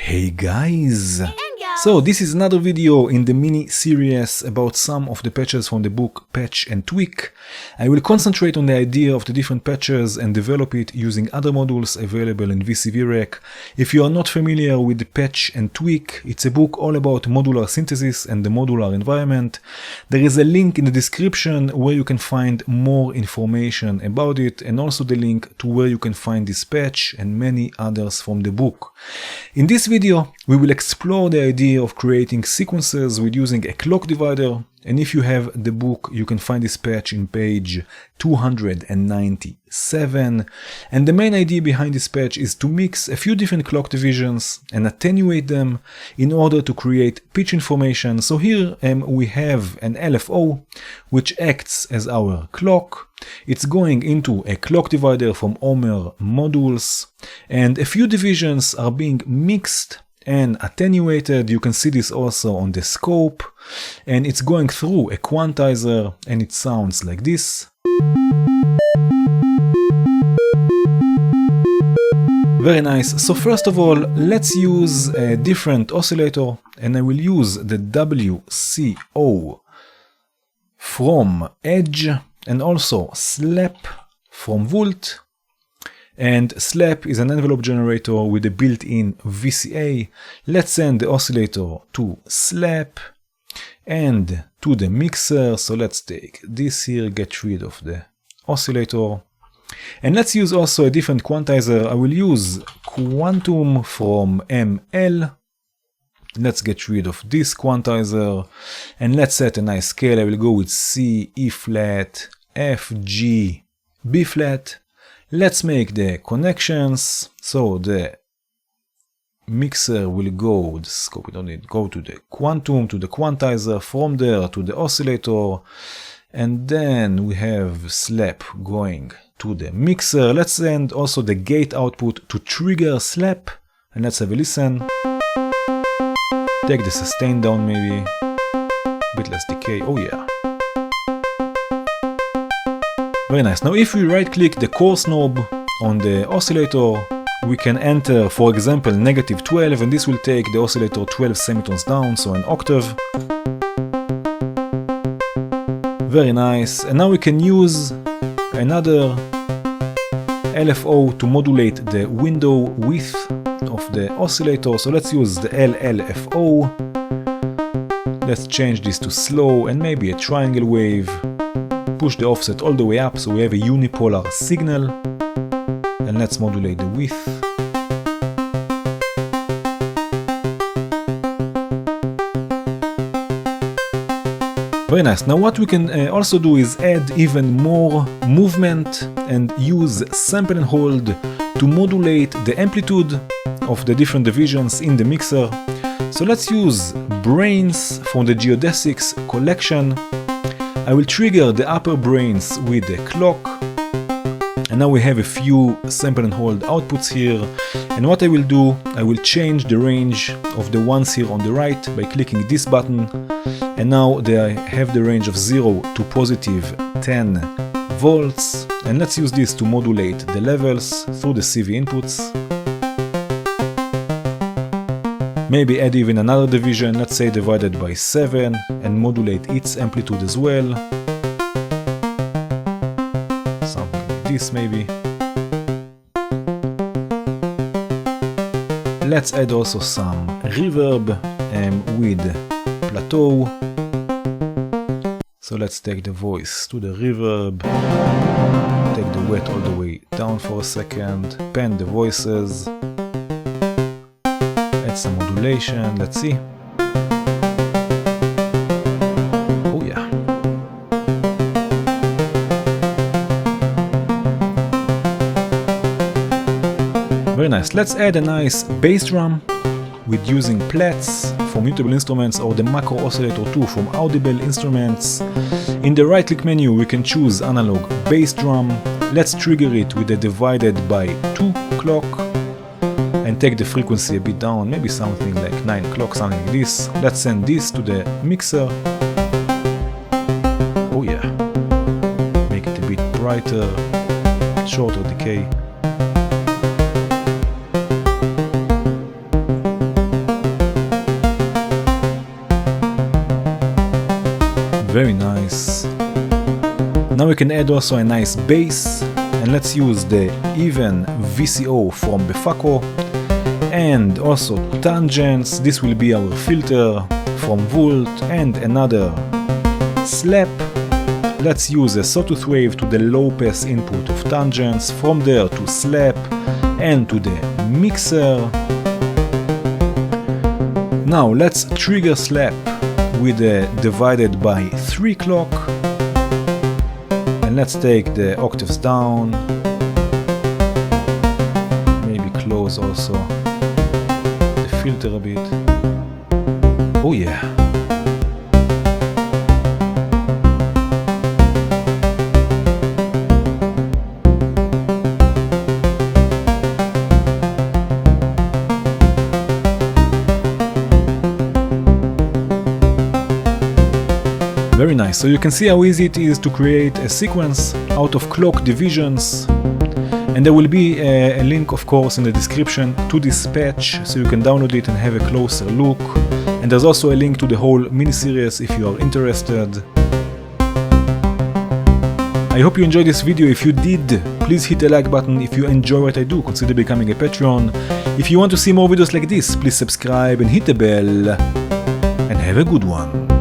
Hey guys! So this is another video in the mini series about some of the patches from the book Patch and Tweak. I will concentrate on the idea of the different patches and develop it using other modules available in VCV Rack. If you are not familiar with the Patch and Tweak, it's a book all about modular synthesis and the modular environment. There is a link in the description where you can find more information about it, and also the link to where you can find this patch and many others from the book. In this video, we will explore the idea of creating sequences with using a clock divider, and if you have the book you can find this patch in page 297, and the main idea behind this patch is to mix a few different clock divisions and attenuate them in order to create pitch information. So here we have an LFO which acts as our clock. It's going into a clock divider from Ohmer modules, and a few divisions are being mixed and attenuated. You can see this also on the scope, and it's going through a quantizer and it sounds like this. Very nice. So first of all, let's use a different oscillator, and I will use the WCO from Edge and also Slap from Vult. And Slap is an envelope generator with a built-in VCA. Let's send the oscillator to Slap and to the mixer. So let's take this here, get rid of the oscillator. And let's use also a different quantizer. I will use Quantum from ML. Let's get rid of this quantizer and let's set a nice scale. I will go with C, E flat, F, G, B flat. Let's make the connections. So the mixer will go, the scope, we don't need, go to the quantum, to the quantizer, from there to the oscillator, and then we have Slap going to the mixer. Let's send also the gate output to trigger Slap, and let's have a listen. Take the sustain down maybe, a bit less decay, oh yeah. Very nice. Now if we right click the coarse knob on the oscillator, we can enter, for example, -12, and this will take the oscillator 12 semitones down, so an octave. Very nice. And now we can use another LFO to modulate the window width of the oscillator. So let's use the LLFO. Let's change this to slow and maybe a triangle wave. Push the offset all the way up so we have a unipolar signal, and let's modulate the width. Very nice. Now what we can also do is add even more movement and use sample and hold to modulate the amplitude of the different divisions in the mixer. So let's use Branes from the Geodesics collection. I will trigger the upper Branes with the clock, and now we have a few sample and hold outputs here. And what I will do, I will change the range of the ones here on the right by clicking this button, and now they have the range of 0 to positive 10 volts, and let's use this to modulate the levels through the CV inputs. Maybe add even another division, let's say divided by 7, and modulate its amplitude as well. Something like this maybe. Let's add also some reverb with plateau. So let's take the voice to the reverb, take the wet all the way down for a second, pan the voices. Some modulation, let's see. Oh yeah. Very nice. Let's add a nice bass drum with using Plats from Mutable Instruments or the Macro Oscillator 2 from Audible Instruments. In the right click menu we can choose analog bass drum. Let's trigger it with a divided by 2 clock. And take the frequency a bit down, maybe something like 9 o'clock, something like this. Let's send this to the mixer. Oh yeah. Make it a bit brighter, shorter decay. Now we can add also a nice bass, and let's use the even VCO from Befaco, and also tangents. This will be our filter from Vult, and another slap. Let's use a sawtooth wave to the low pass input of tangents, from there to slap and to the mixer. Now let's trigger slap with a divided by 3 clock, and let's take the octaves down, maybe close also the filter a bit. Oh yeah. Very nice. So you can see how easy it is to create a sequence out of clock divisions. And there will be a link, of course, in the description to this patch, so you can download it and have a closer look. And there's also a link to the whole mini-series if you are interested. I hope you enjoyed this video. If you did, please hit the like button. If you enjoy what I do, consider becoming a Patreon. If you want to see more videos like this, please subscribe and hit the bell. And have a good one.